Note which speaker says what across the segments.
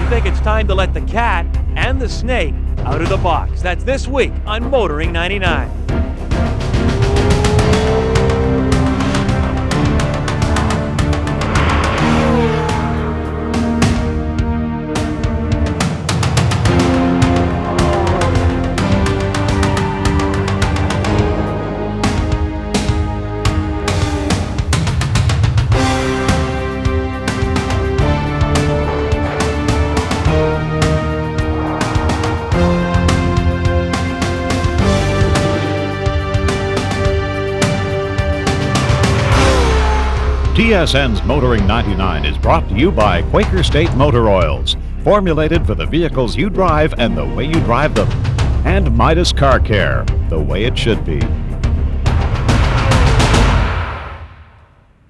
Speaker 1: think it's time to let the cat and the snake out of the box. That's this week on Motoring 99.
Speaker 2: TSN's Motoring 99 is brought to you by Quaker State Motor Oils, formulated for the vehicles you drive and the way you drive them. And Midas Car Care, the way it should be.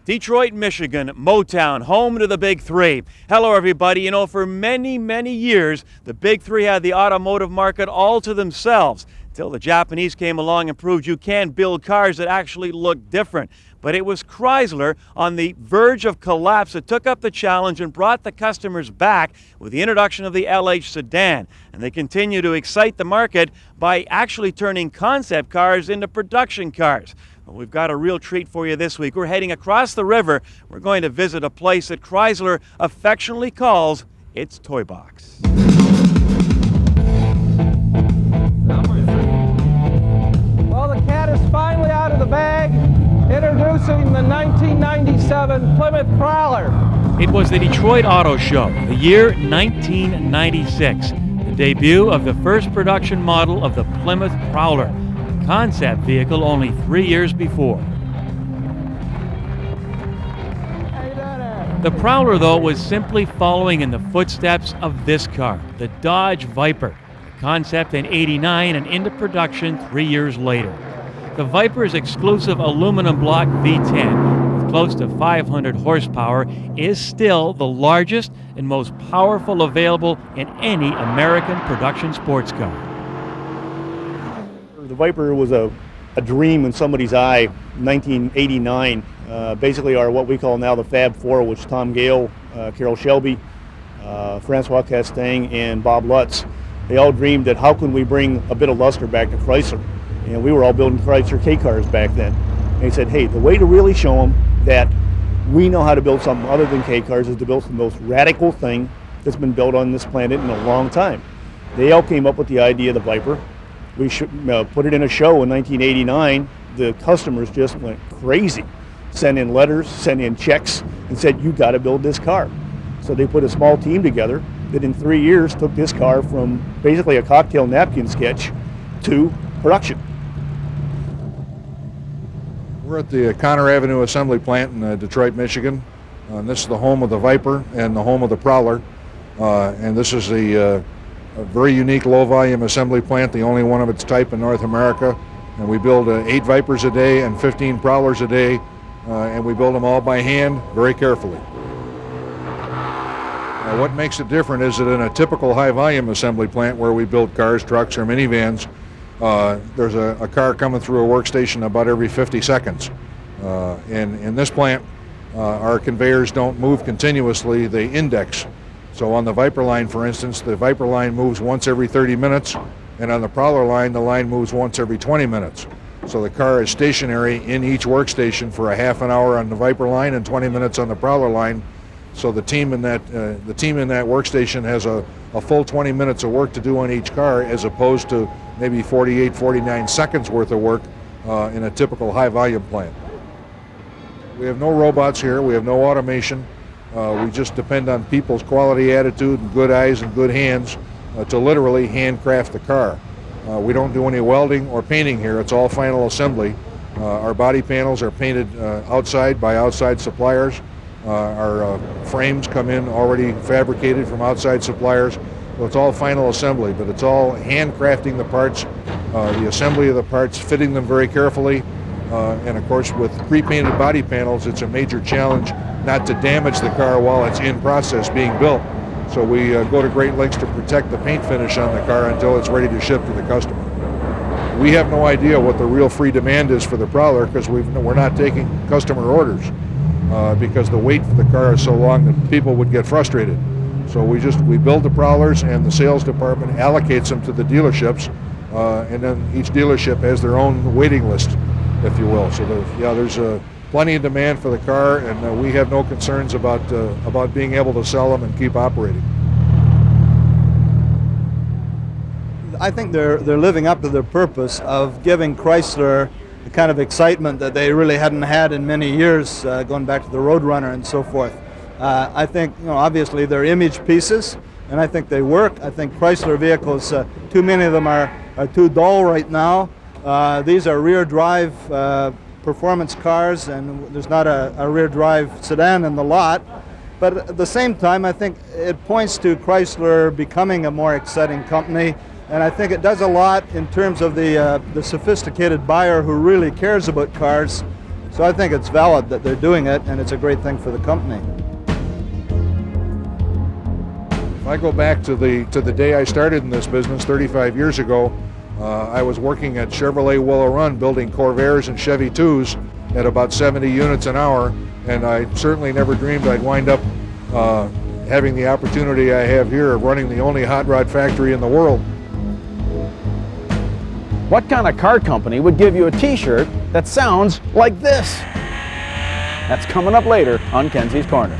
Speaker 1: Detroit, Michigan, Motown, home to the Big Three. Hello, everybody. You know, for many, many years, the Big Three had the automotive market all to themselves, until the Japanese came along and proved you can build cars that actually look different. But it was Chrysler, on the verge of collapse, that took up the challenge and brought the customers back with the introduction of the LH sedan. And they continue to excite the market by actually turning concept cars into production cars. Well, we've got a real treat for you this week. We're heading across the river. We're going to visit a place that Chrysler affectionately calls its Toy Box.
Speaker 3: Well, the cat is finally out of the bag. Introducing the 1997 Plymouth Prowler.
Speaker 1: It was the Detroit Auto Show, the year 1996, the debut of the first production model of the Plymouth Prowler, a concept vehicle only 3 years before. The Prowler, though, was simply following in the footsteps of this car, the Dodge Viper, a concept in '89 and into production 3 years later. The Viper's exclusive aluminum block V10, with close to 500 horsepower, is still the largest and most powerful available in any American production sports car.
Speaker 4: The Viper was a dream in somebody's eye in 1989. Basically are what we call now the Fab Four, which Tom Gale, Carroll Shelby, Francois Castaigne, and Bob Lutz. They all dreamed that how can we bring a bit of luster back to Chrysler? And we were all building Chrysler K cars back then. And he said, hey, the way to really show them that we know how to build something other than K cars is to build the most radical thing that's been built on this planet in a long time. They all came up with the idea of the Viper. We put it in a show in 1989. The customers just went crazy. Sent in letters, sent in checks, and said, you got to build this car. So they put a small team together that in 3 years took this car from basically a cocktail napkin sketch to production.
Speaker 5: We're at the Connor Avenue Assembly Plant in Detroit, Michigan. And this is the home of the Viper and the home of the Prowler. And this is a very unique low-volume assembly plant, the only one of its type in North America. And we build 8 Vipers a day and 15 Prowlers a day, and we build them all by hand, very carefully. What makes it different is that in a typical high-volume assembly plant where we build cars, trucks, or minivans, there's a car coming through a workstation about every 50 seconds. In this plant, our conveyors don't move continuously, they index. So on the Viper line, for instance, the Viper line moves once every 30 minutes, and on the Prowler line, the line moves once every 20 minutes. So the car is stationary in each workstation for a half an hour on the Viper line and 20 minutes on the Prowler line. So the team in that workstation has a full 20 minutes of work to do on each car, as opposed to maybe 48, 49 seconds worth of work in a typical high-volume plant. We have no robots here. We have no automation. We just depend on people's quality attitude and good eyes and good hands to literally handcraft the car. We don't do any welding or painting here. It's all final assembly. Our body panels are painted outside by outside suppliers. Our frames come in already fabricated from outside suppliers. So it's all final assembly, but it's all handcrafting the parts, the assembly of the parts, fitting them very carefully. And of course, with pre-painted body panels, it's a major challenge not to damage the car while it's in process being built. So we go to great lengths to protect the paint finish on the car until it's ready to ship to the customer. We have no idea what the real free demand is for the Prowler because we're not taking customer orders because the wait for the car is so long that people would get frustrated. So we build the Prowlers, and the sales department allocates them to the dealerships, and then each dealership has their own waiting list, if you will. So there's plenty of demand for the car, and we have no concerns about being able to sell them and keep operating.
Speaker 6: I think they're living up to their purpose of giving Chrysler the kind of excitement that they really hadn't had in many years, going back to the Roadrunner and so forth. I think, obviously they're image pieces, and I think they work. I think Chrysler vehicles, too many of them are too dull right now. These are rear drive performance cars, and there's not a rear drive sedan in the lot. But at the same time, I think it points to Chrysler becoming a more exciting company. And I think it does a lot in terms of the sophisticated buyer who really cares about cars. So I think it's valid that they're doing it, and it's a great thing for the company.
Speaker 5: If I go back to the day I started in this business 35 years ago, I was working at Chevrolet Willow Run building Corvairs and Chevy 2s at about 70 units an hour, and I certainly never dreamed I'd wind up having the opportunity I have here of running the only hot rod factory in the world.
Speaker 7: What kind of car company would give you a t-shirt that sounds like this? That's coming up later on Kenzie's Corner.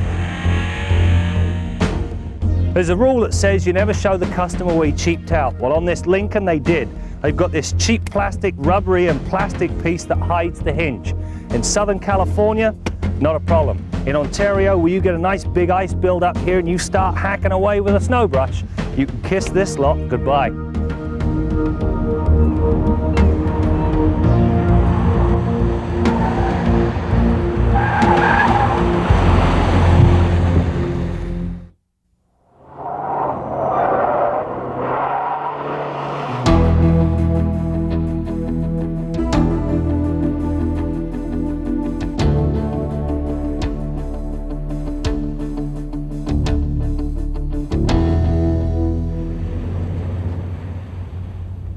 Speaker 8: There's a rule that says you never show the customer where you cheaped out. Well, on this Lincoln they did. They've got this cheap plastic, rubbery and plastic piece that hides the hinge. In Southern California, not a problem. In Ontario, where you get a nice big ice build up here and you start hacking away with a snow brush, you can kiss this lot goodbye.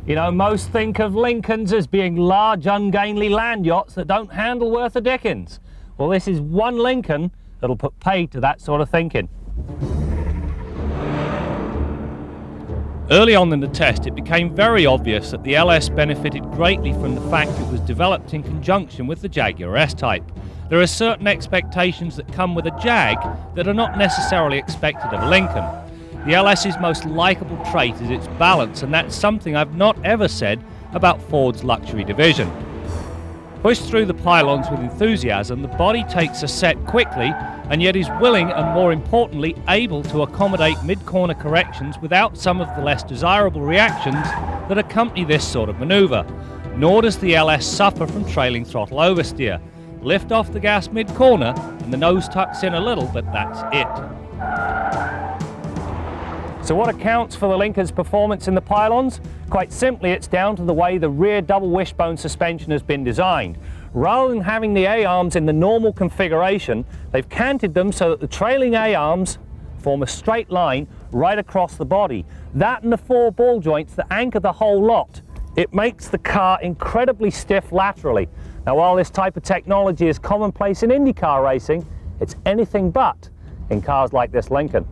Speaker 8: You know, most think of Lincolns as being large, ungainly land yachts that don't handle worth a dickens. Well, this is one Lincoln that'll put pay to that sort of thinking.
Speaker 9: Early on in the test, it became very obvious that the LS benefited greatly from the fact it was developed in conjunction with the Jaguar S-Type. There are certain expectations that come with a Jag that are not necessarily expected of a Lincoln. The LS's most likable trait is its balance, and that's something I've not ever said about Ford's luxury division. Pushed through the pylons with enthusiasm, the body takes a set quickly and yet is willing and, more importantly, able to accommodate mid-corner corrections without some of the less desirable reactions that accompany this sort of manoeuvre. Nor does the LS suffer from trailing throttle oversteer. Lift off the gas mid-corner and the nose tucks in a little, but that's it.
Speaker 8: So what accounts for the Lincoln's performance in the pylons? Quite simply, it's down to the way the rear double wishbone suspension has been designed. Rather than having the A-arms in the normal configuration, they've canted them so that the trailing A-arms form a straight line right across the body. That and the four ball joints that anchor the whole lot. It makes the car incredibly stiff laterally. Now, while this type of technology is commonplace in IndyCar racing, it's anything but in cars like this Lincoln.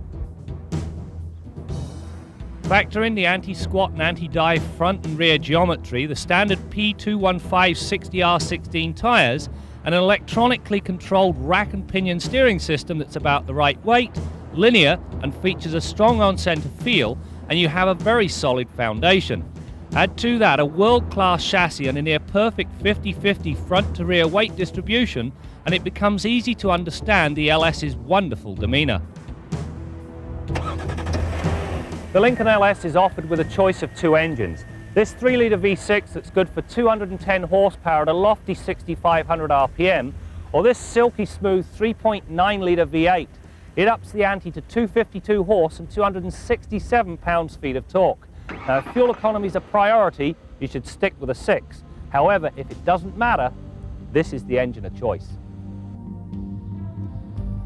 Speaker 9: Factor in the anti-squat and anti-dive front and rear geometry, the standard P215 60R16 tyres, and an electronically controlled rack and pinion steering system that's about the right weight, linear, and features a strong on-centre feel, and you have a very solid foundation. Add to that a world-class chassis and a near-perfect 50-50 front-to-rear weight distribution, and it becomes easy to understand the LS's wonderful demeanour.
Speaker 8: The Lincoln LS is offered with a choice of two engines. This 3-litre V6 that's good for 210 horsepower at a lofty 6,500 RPM, or this silky smooth 3.9-litre V8. It ups the ante to 252 horse and 267 pounds-feet of torque. Now, if fuel economy is a priority, you should stick with a 6. However, if it doesn't matter, this is the engine of choice.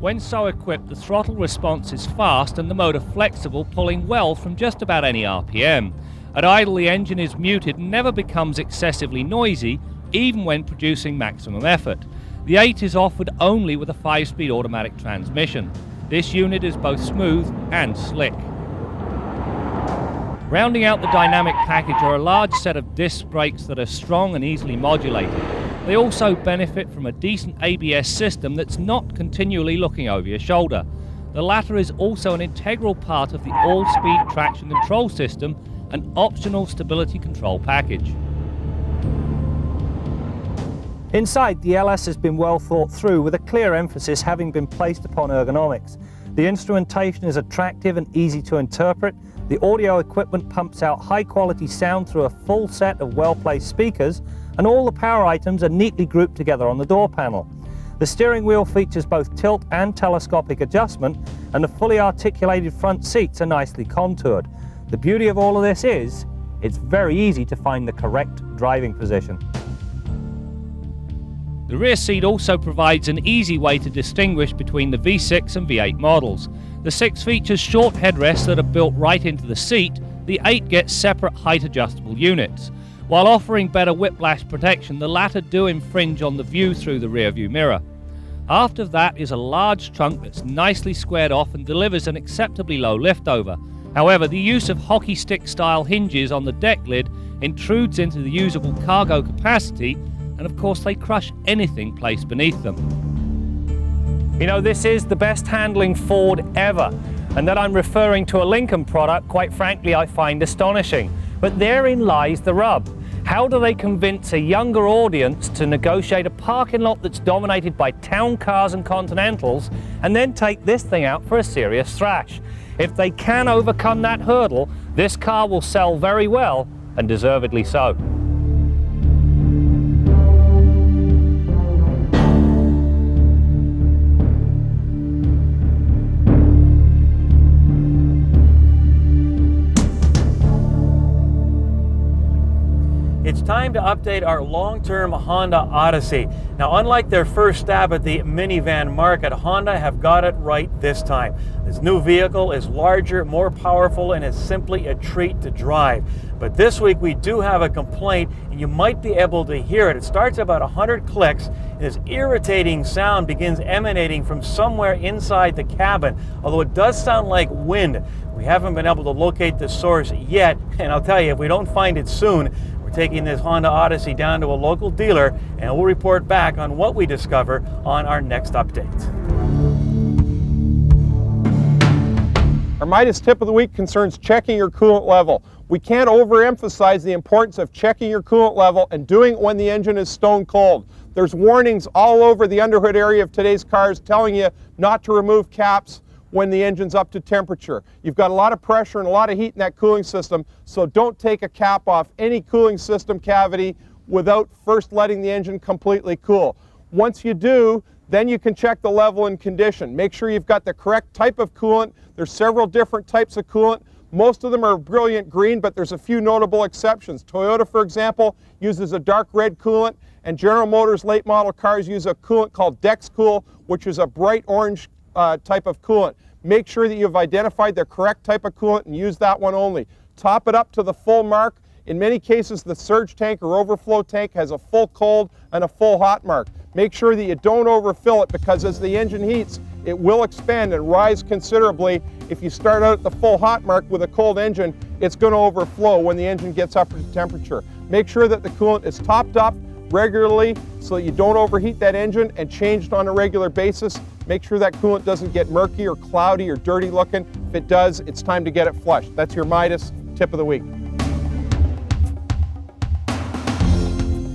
Speaker 9: When so equipped, the throttle response is fast and the motor flexible, pulling well from just about any RPM. At idle, the engine is muted and never becomes excessively noisy, even when producing maximum effort. The 8 is offered only with a 5-speed automatic transmission. This unit is both smooth and slick. Rounding out the dynamic package are a large set of disc brakes that are strong and easily modulated. They also benefit from a decent ABS system that's not continually looking over your shoulder. The latter is also an integral part of the all-speed traction control system and optional stability control package.
Speaker 8: Inside, the LS has been well thought through, with a clear emphasis having been placed upon ergonomics. The instrumentation is attractive and easy to interpret. The audio equipment pumps out high-quality sound through a full set of well-placed speakers, and all the power items are neatly grouped together on the door panel. The steering wheel features both tilt and telescopic adjustment, and the fully articulated front seats are nicely contoured. The beauty of all of this is, it's very easy to find the correct driving position.
Speaker 9: The rear seat also provides an easy way to distinguish between the V6 and V8 models. The 6 features short headrests that are built right into the seat. The 8 gets separate height adjustable units. While offering better whiplash protection, the latter do infringe on the view through the rear view mirror. After that is a large trunk that's nicely squared off and delivers an acceptably low liftover. However, the use of hockey stick style hinges on the deck lid intrudes into the usable cargo capacity, and of course they crush anything placed beneath them.
Speaker 8: You know, this is the best handling Ford ever, and that I'm referring to a Lincoln product, quite frankly, I find astonishing. But therein lies the rub. How do they convince a younger audience to negotiate a parking lot that's dominated by town cars and Continentals, and then take this thing out for a serious thrash? If they can overcome that hurdle, this car will sell very well, and deservedly so.
Speaker 1: It's time to update our long-term Honda Odyssey. Now, unlike their first stab at the minivan market, Honda have got it right this time. This new vehicle is larger, more powerful, and is simply a treat to drive. But this week we do have a complaint, and you might be able to hear it. It starts about 100 clicks, and this irritating sound begins emanating from somewhere inside the cabin, although it does sound like wind. We haven't been able to locate the source yet, and I'll tell you, if we don't find it soon, taking this Honda Odyssey down to a local dealer, and we'll report back on what we discover on our next update.
Speaker 3: Our Midas tip of the week concerns checking your coolant level. We can't overemphasize the importance of checking your coolant level and doing it when the engine is stone cold. There's warnings all over the underhood area of today's cars telling you not to remove caps when the engine's up to temperature. You've got a lot of pressure and a lot of heat in that cooling system, so don't take a cap off any cooling system cavity without first letting the engine completely cool. Once you do, then you can check the level and condition. Make sure you've got the correct type of coolant. There's several different types of coolant. Most of them are brilliant green, but there's a few notable exceptions. Toyota, for example, uses a dark red coolant, and General Motors late model cars use a coolant called DexCool, which is a bright orange type of coolant. Make sure that you've identified the correct type of coolant and use that one only. Top it up to the full mark. In many cases, the surge tank or overflow tank has a full cold and a full hot mark. Make sure that you don't overfill it, because as the engine heats, it will expand and rise considerably. If you start out at the full hot mark with a cold engine, it's going to overflow when the engine gets up to temperature. Make sure that the coolant is topped up regularly so that you don't overheat that engine, and changed on a regular basis. Make sure that coolant doesn't get murky or cloudy or dirty looking. If it does, it's time to get it flushed. That's your Midas tip of the week.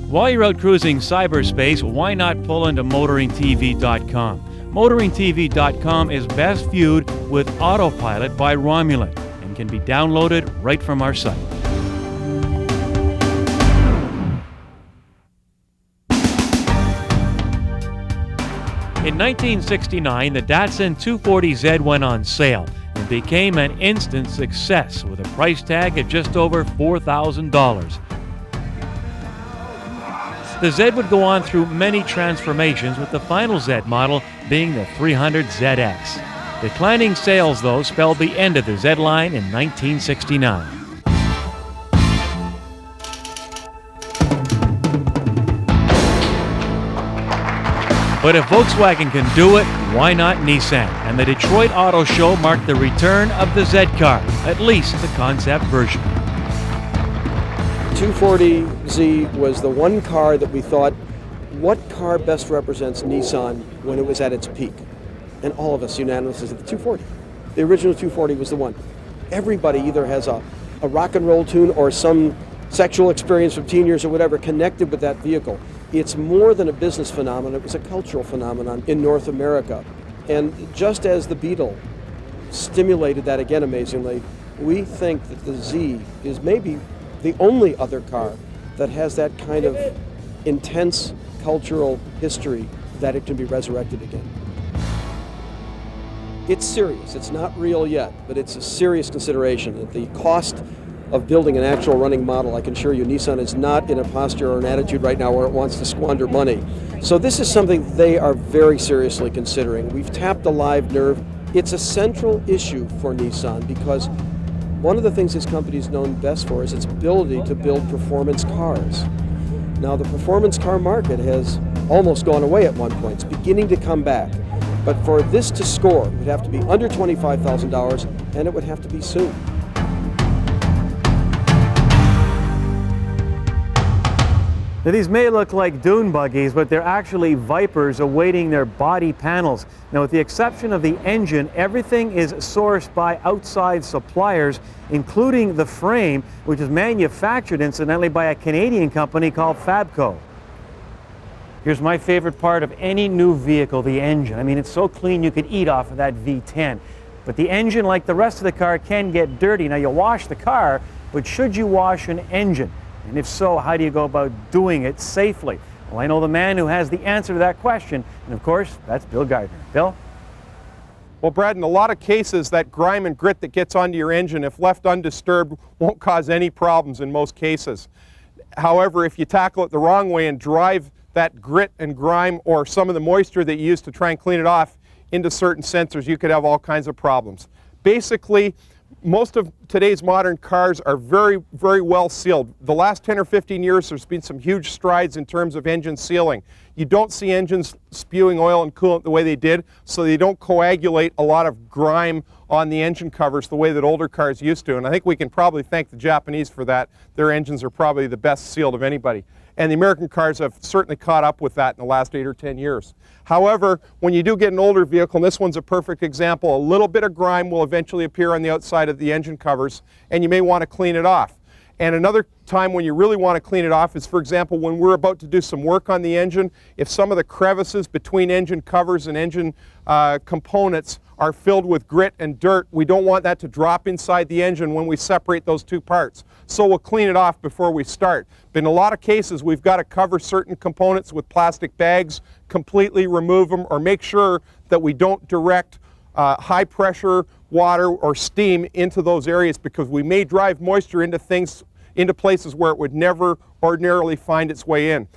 Speaker 1: While you're out cruising cyberspace, why not pull into motoringtv.com? Motoringtv.com is best viewed with autopilot by Romulan and can be downloaded right from our site. In 1969, the Datsun 240Z went on sale and became an instant success with a price tag of just over $4,000. The Z would go on through many transformations, with the final Z model being the 300ZX. Declining sales, though, spelled the end of the Z line in 1969. But if Volkswagen can do it, why not Nissan? And the Detroit Auto Show marked the return of the Z car, at least the concept version.
Speaker 10: 240Z was the one car that we thought, what car best represents Nissan when it was at its peak? And all of us unanimously said the 240. The original 240 was the one. Everybody either has a rock and roll tune or some sexual experience from teen years or whatever connected with that vehicle. It's more than a business phenomenon, it was a cultural phenomenon in North America. And just as the Beetle stimulated that again amazingly, we think that the Z is maybe the only other car that has that kind of intense cultural history that it can be resurrected again. It's serious, it's not real yet, but it's a serious consideration. At the cost of building an actual running model, I can assure you Nissan is not in a posture or an attitude right now where it wants to squander money. So this is something they are very seriously considering. We've tapped a live nerve. It's a central issue for Nissan because one of the things this company is known best for is its ability to build performance cars. Now the performance car market has almost gone away at one point. It's beginning to come back. But for this to score, it would have to be under $25,000 and it would have to be soon.
Speaker 1: Now, these may look like dune buggies, but they're actually Vipers awaiting their body panels. Now, with the exception of the engine, everything is sourced by outside suppliers, including the frame, which is manufactured, incidentally, by a Canadian company called Fabco. Here's my favorite part of any new vehicle, the engine. I mean, it's so clean you could eat off of that V10. But the engine, like the rest of the car, can get dirty. Now, you wash the car, but should you wash an engine? And if so, how do you go about doing it safely? Well, I know the man who has the answer to that question, and of course, that's Bill Gardner. Bill?
Speaker 3: Well, Brad, in a lot of cases, that grime and grit that gets onto your engine, if left undisturbed, won't cause any problems in most cases. However, if you tackle it the wrong way and drive that grit and grime or some of the moisture that you use to try and clean it off into certain sensors, you could have all kinds of problems. Basically, most of today's modern cars are very, very well sealed. The last 10 or 15 years, there's been some huge strides in terms of engine sealing. You don't see engines spewing oil and coolant the way they did, so they don't coagulate a lot of grime on the engine covers the way that older cars used to. And I think we can probably thank the Japanese for that. Their engines are probably the best sealed of anybody. And the American cars have certainly caught up with that in the last 8 or 10 years. However, when you do get an older vehicle, and this one's a perfect example, a little bit of grime will eventually appear on the outside of the engine covers, and you may want to clean it off. And another time when you really want to clean it off is, for example, when we're about to do some work on the engine, if some of the crevices between engine covers and engine components are filled with grit and dirt, we don't want that to drop inside the engine when we separate those two parts. So we'll clean it off before we start. But in a lot of cases, we've got to cover certain components with plastic bags, completely remove them, or make sure that we don't direct high pressure water or steam into those areas, because we may drive moisture into places where it would never ordinarily find its way in.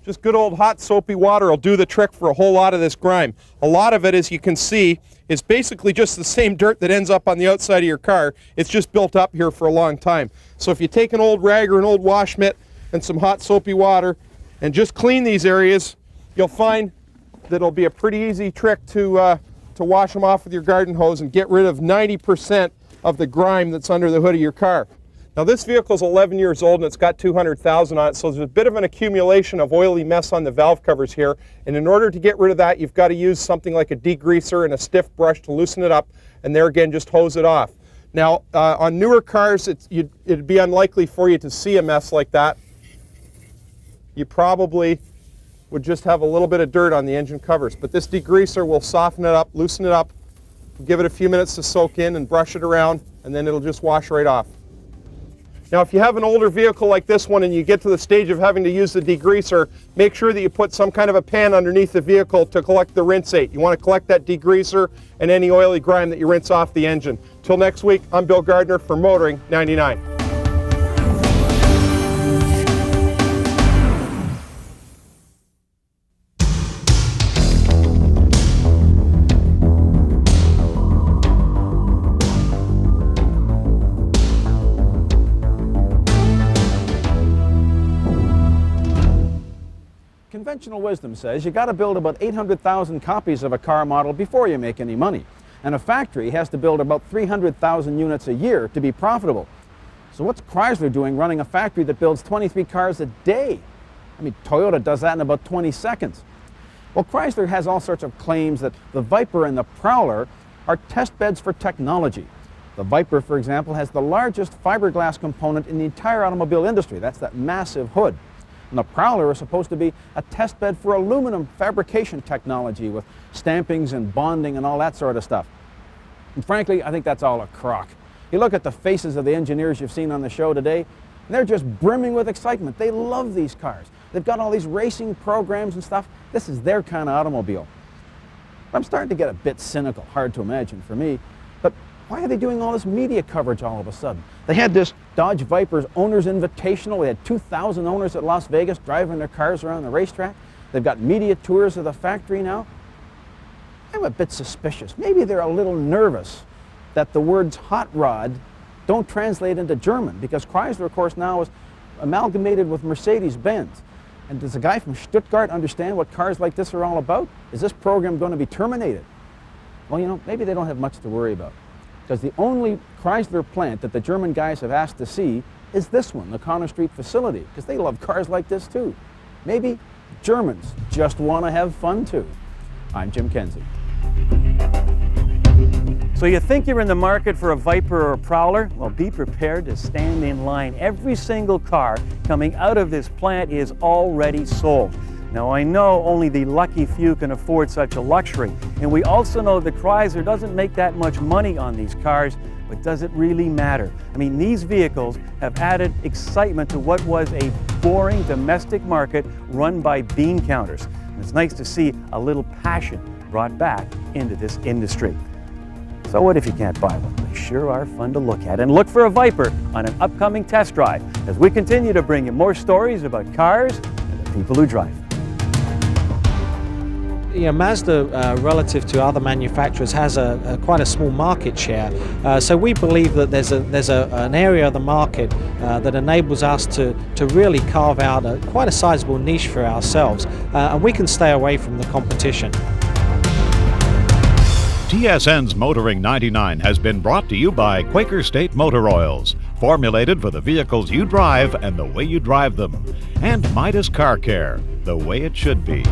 Speaker 3: Just good old hot soapy water will do the trick for a whole lot of this grime. A lot of it, as you can see, is basically just the same dirt that ends up on the outside of your car. It's just built up here for a long time. So if you take an old rag or an old wash mitt and some hot soapy water and just clean these areas, you'll find that it'll be a pretty easy trick to wash them off with your garden hose and get rid of 90% of the grime that's under the hood of your car. Now, this vehicle is 11 years old and it's got 200,000 on it, so there's a bit of an accumulation of oily mess on the valve covers here. And in order to get rid of that, you've got to use something like a degreaser and a stiff brush to loosen it up, and there again, just hose it off. Now, on newer cars, it'd be unlikely for you to see a mess like that. You probably would just have a little bit of dirt on the engine covers, but this degreaser will soften it up, loosen it up, give it a few minutes to soak in and brush it around, and then it'll just wash right off. Now, if you have an older vehicle like this one and you get to the stage of having to use the degreaser, make sure that you put some kind of a pan underneath the vehicle to collect the rinseate. You want to collect that degreaser and any oily grime that you rinse off the engine. Till next week, I'm Bill Gardner for Motoring 99.
Speaker 7: Conventional wisdom says you got to build about 800,000 copies of a car model before you make any money. And a factory has to build about 300,000 units a year to be profitable. So what's Chrysler doing running a factory that builds 23 cars a day? I mean, Toyota does that in about 20 seconds. Well, Chrysler has all sorts of claims that the Viper and the Prowler are test beds for technology. The Viper, for example, has the largest fiberglass component in the entire automobile industry. That's that massive hood. And the Prowler is supposed to be a test bed for aluminum fabrication technology with stampings and bonding and all that sort of stuff. And frankly, I think that's all a crock. You look at the faces of the engineers you've seen on the show today, and they're just brimming with excitement. They love these cars. They've got all these racing programs and stuff. This is their kind of automobile. I'm starting to get a bit cynical, hard to imagine for me, but why are they doing all this media coverage all of a sudden? They had this Dodge Viper's Owners Invitational. They had 2,000 owners at Las Vegas driving their cars around the racetrack. They've got media tours of the factory now. I'm a bit suspicious. Maybe they're a little nervous that the words hot rod don't translate into German, because Chrysler, of course, now is amalgamated with Mercedes-Benz. And does a guy from Stuttgart understand what cars like this are all about? Is this program going to be terminated? Well, you know, maybe they don't have much to worry about, because the only Chrysler plant that the German guys have asked to see is this one, the Connor Street facility, because they love cars like this too. Maybe Germans just want to have fun too. I'm Jim Kenzie.
Speaker 1: So you think you're in the market for a Viper or a Prowler? Well, be prepared to stand in line. Every single car coming out of this plant is already sold. Now, I know only the lucky few can afford such a luxury, and we also know that Chrysler doesn't make that much money on these cars, but does it really matter? I mean, these vehicles have added excitement to what was a boring domestic market run by bean counters. And it's nice to see a little passion brought back into this industry. So what if you can't buy one? They sure are fun to look at. And look for a Viper on an upcoming test drive as we continue to bring you more stories about cars and the people who drive them.
Speaker 11: Yeah, Mazda, relative to other manufacturers, has quite a small market share. So we believe that there's an area of the market that enables us to really carve out quite a sizable niche for ourselves, and we can stay away from the competition.
Speaker 2: TSN's Motoring 99 has been brought to you by Quaker State Motor Oils, formulated for the vehicles you drive and the way you drive them, and Midas Car Care, the way it should be.